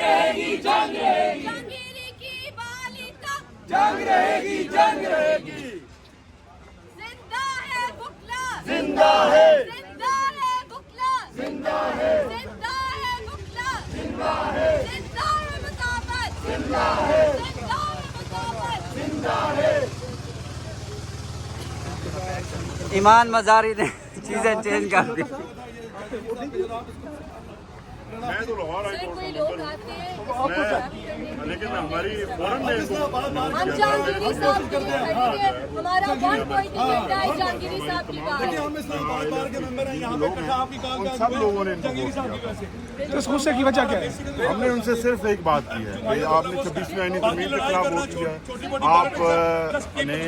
रहेगी जहांगीरी की बालिका जंग रहेगी जिंदा है बुकला जिंदा है बुकला जिंदा है बुकला जिंदा है मुताबिक जिंदा है ईमान मजारी ने चीजें चेंज कर दी। मैं तो लाहौर हाई सर कोर्ट कोई का लोग मेंबर आते हैं हूँ। लेकिन हमारी फौरन में इनको हम जहांगीरी साहब के लिए खड़े हैं हमारा 1 पॉइंट एजेंडा है जहांगीरी साहब की बात हम इस्लामाबाद बार के मेंबर हैं यहाँ पे इकट्ठा आपकी कॉल उन सब लोगों ने इनको वोट किया। तो इस गुस्से की वजह क्या है? हमने उनसे सिर्फ एक बात की है कि आपने 26वीं आईनी तरमीम के खिलाफ वोट किया है, आपने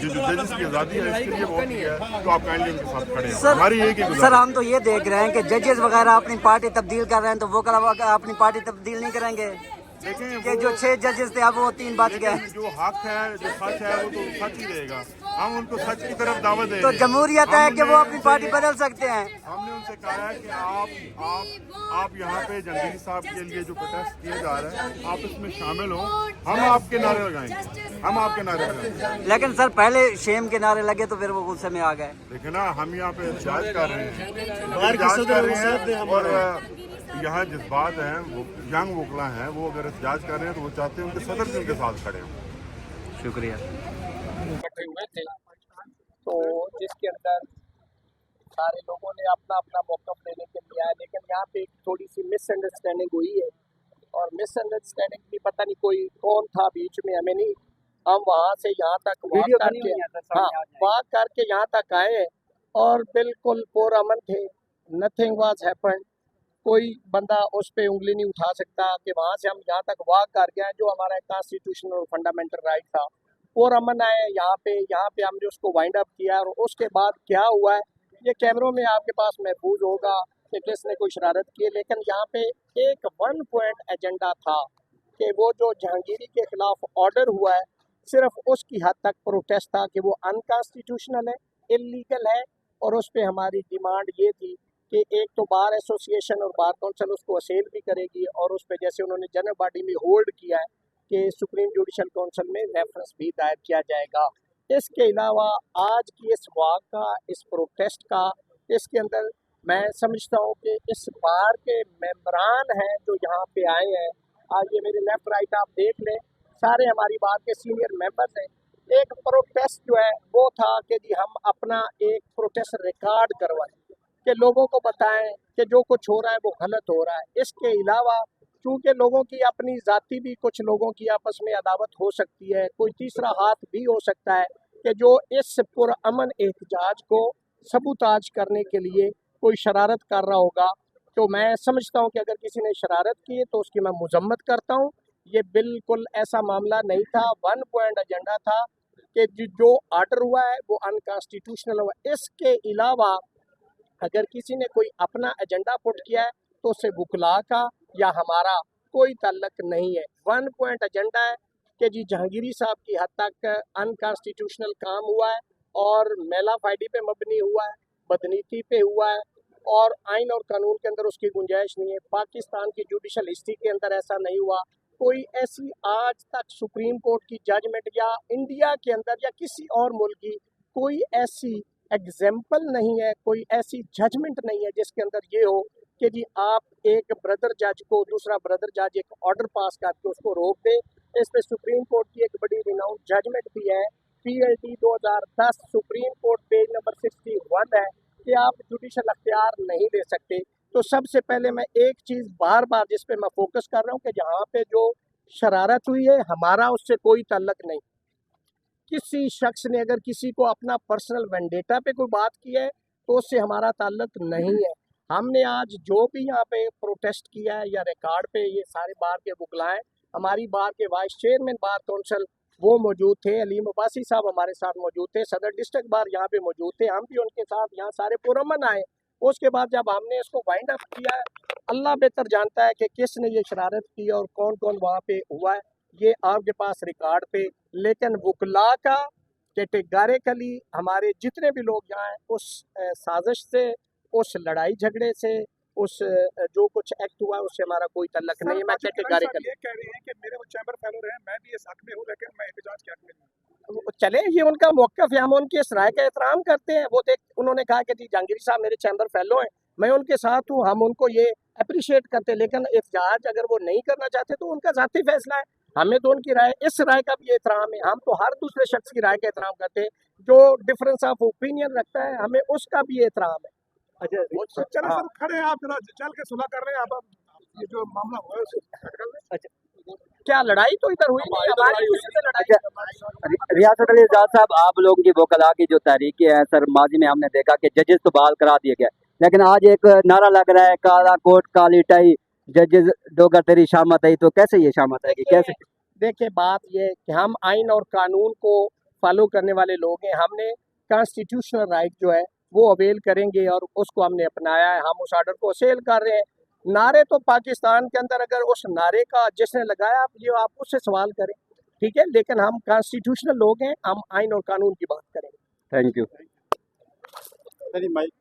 जो जजेस की आज़ादी है इसके लिए वोट किया है, तो आप काइंडली उनके साथ खड़े हैं। हमारी एक ही सर हम तो ये देख रहे हैं कि जजेस वगैरह अपनी पार्टी तब्दील कर रहे हैं, तो वो कल अपनी पार्टी तब्दील नहीं करेंगे कि जो 6 जजेस थे अब वो 3 बच गए। जो हक है, जो सच है, वो तो सच ही रहेगा। हम उनको सच की तरफ दावत देंगे। तो जमहूरियत है कि वो अपनी पार्टी बदल सकते हैं। हमने उनसे कहा है कि आप यहाँ पे जहांगीर साहब के लिए जो प्रोटेस्ट किए जा रहे हैं आप इसमें शामिल हो। हम आपके नारे लगाएंगे, हम आपके नारे लगाएंगे। लेकिन सर पहले शेम के नारे लगे तो फिर वो गुस्से में आ गए। देखिए ना, हम यहाँ पे एहतजाज कर रहे हैं, एहतजाज कर रहे हैं और यहाँ जज्बात हैं, वो यंग वोकला हैं, वो अगर एहतजाज कर रहे हैं तो वो चाहते हैं उनके सदर भी उनके साथ खड़े हों। शुक्रिया। इकट्ठे हुए थे तो जिसके अंदर सारे लोगों ने अपना अपना मौक़िफ़ लेने के लिए आया, लेकिन यहाँ पे एक थोड़ी सी मिसअंडरस्टैंडिंग हुई है और मिसअंडरस्टैंडिंग भी पता नहीं कोई कौन था बीच में, हमें नहीं। हम वहाँ से यहाँ तक वॉक करके यहाँ तक आए और बिल्कुल पुरअमन थे, नथिंग वाज हैपेंड। कोई बंदा उस पर उंगली नहीं उठा सकता कि वहाँ से हम यहाँ तक वॉक कर गए, जो हमारा कॉन्स्टिट्यूशनल और फंडामेंटल राइट था। और अमन आए यहाँ पे हमने उसको वाइंड अप किया और उसके बाद क्या हुआ है ये कैमरों में आपके पास महफूज होगा कि किसने कोई शरारत की है। लेकिन यहाँ पे एक 1 पॉइंट एजेंडा था कि वो जो जहांगीरी के खिलाफ ऑर्डर हुआ है सिर्फ उसकी हद तक प्रोटेस्ट था कि वो अनकॉन्स्टिट्यूशनल है, इलीगल है। और उस पर हमारी डिमांड ये थी कि एक तो बार एसोसिएशन और बार काउंसिल उसको असेल भी करेगी और उस पर जैसे उन्होंने जनरल बॉडी में होल्ड किया है कि सुप्रीम जुडिशल काउंसिल में रेफरेंस भी दायर किया जाएगा। इसके अलावा आज की इस वाक का, इस प्रोटेस्ट का, इसके अंदर मैं समझता हूँ कि इस बार के मेंबरान हैं जो यहाँ पे आए हैं, आज ये मेरे लेफ्ट राइट आप देख लें, सारे हमारी बार के सीनियर मेंबर्स हैं। एक प्रोटेस्ट जो है वो था कि जी हम अपना एक प्रोटेस्ट रिकॉर्ड करवाएं कि लोगों को बताएं कि जो कुछ हो रहा है वो गलत हो रहा है। इसके अलावा चूँकि लोगों की अपनी ज़ाती भी, कुछ लोगों की आपस में अदावत हो सकती है, कोई तीसरा हाथ भी हो सकता है कि जो इस पुरअमन एहतजाज को सबूताज करने के लिए कोई शरारत कर रहा होगा। तो मैं समझता हूँ कि अगर किसी ने शरारत की है तो उसकी मैं मजम्मत करता हूँ। ये बिल्कुल ऐसा मामला नहीं था, 1 पॉइंट एजेंडा था कि जो ऑर्डर हुआ है वो अनकॉन्स्टिट्यूशनल हुआ। इसके अलावा अगर किसी ने कोई अपना एजेंडा पुट किया है तो उससे वकला का या हमारा कोई ताल्लुक नहीं है। 1 पॉइंट एजेंडा है कि जी जहांगीरी साहब की हद तक अनकॉन्स्टिट्यूशनल काम हुआ है और मेला फाइडी पे मबनी हुआ है, बदनीति पे हुआ है और आइन और कानून के अंदर उसकी गुंजाइश नहीं है। पाकिस्तान की जुडिशल हिस्ट्री के अंदर ऐसा नहीं हुआ। कोई ऐसी आज तक सुप्रीम कोर्ट की जजमेंट या इंडिया के अंदर या किसी और मुल्क की कोई ऐसी एग्जाम्पल नहीं है, कोई ऐसी जजमेंट नहीं है जिसके अंदर ये हो कि जी आप एक ब्रदर जज को, दूसरा ब्रदर जज एक ऑर्डर पास करके उसको रोक दे। इस पे सुप्रीम कोर्ट की एक बड़ी रिनाउंड जजमेंट भी है, PLT 2010 supreme court page number 61 है कि आप जुडिशल अख्तियार नहीं ले सकते। तो सबसे पहले मैं एक चीज़ बार बार जिस पे मैं फोकस कर रहा हूँ कि जहाँ पे जो शरारत हुई है हमारा उससे कोई ताल्लुक नहीं। किसी शख्स ने अगर किसी को अपना पर्सनल वेंडेटा पे कोई बात की है तो उससे हमारा ताल्लुक नहीं है। हमने आज जो भी यहाँ पे प्रोटेस्ट किया है या रिकॉर्ड पे ये सारे बार के वकलाएँ, हमारी बार के वाइस चेयरमैन बार काउंसिल वो मौजूद थे, अलीम अब्बासी साहब हमारे साथ मौजूद थे, सदर डिस्ट्रिक्ट बार यहाँ पे मौजूद थे, हम भी उनके साथ यहाँ सारे पुरअमन आए। उसके बाद जब हमने इसको वाइंड अप किया, अल्लाह बेहतर जानता है कि किसने ये शरारत की और कौन कौन वहाँ पे हुआ है, ये आपके पास रिकॉर्ड पे। लेकिन वकला का कैटेगरिकली हमारे जितने भी लोग यहाँ हैं उस साजिश से, उस लड़ाई झगड़े से, उस जो कुछ एक्ट हुआ उससे हमारा कोई तल्लक नहीं है। मैं कैटेगरिकल ये कह रही हैं कि मेरे वो चैम्बर फेलो रहे, मैं भी इस हक में हूँ, लेकिन मैं एहतजाज के हक में हूँ। चले, ये उनका मौक़िफ़ है, हम उनकी इस राय का एहतराम करते हैं। वो उन्होंने कहा कि जी जहांगीर साहब मेरे चैम्बर फेलो हैं, मैं उनके साथ हूँ, हम उनको ये अप्रिशिएट करते हैं। लेकिन एहतजाज अगर वो नहीं करना चाहते तो उनका ज़ाती फैसला है, हमें तो उनकी राय, इस राय का भी एहतराम है। हम तो हर दूसरे शख्स की राय का एहतराम करते हैं, जो डिफरेंस ऑफ ओपिनियन रखता है हमें उसका भी एहतराम है। अच्छा चलो सर, खड़े हैं आप, जरा चल के सुलह कर रहे हैं आप, ये जो मामला हुआ है उसको क्या लड़ाई तो इधर हुई नहीं, हमारी किसी से लड़ाई रियासत अली इजाज साहब, आप लोगों की वकला की जो तारीखें हैं सर, माजी में हमने देखा कि जजेस तो बहाल करा दिए गए, लेकिन आज एक नारा लग रहा है काला कोट काली टाई, जजेस डोगर तेरी शामत आई। तो कैसे ये शामत आएगी, कैसे? देखिए बात ये है कि हम आइन और कानून को फॉलो करने वाले लोग हैं, हमने कॉन्स्टिट्यूशनल राइट जो है वो अवेल करेंगे और उसको हमने अपनाया है, हम उस आर्डर को असेल कर रहे हैं। नारे तो पाकिस्तान के अंदर अगर उस नारे का जिसने लगाया आप उससे सवाल करें, ठीक है, लेकिन हम कॉन्स्टिट्यूशनल लोग हैं, हम आइन और कानून की बात करेंगे। Thank you. माइक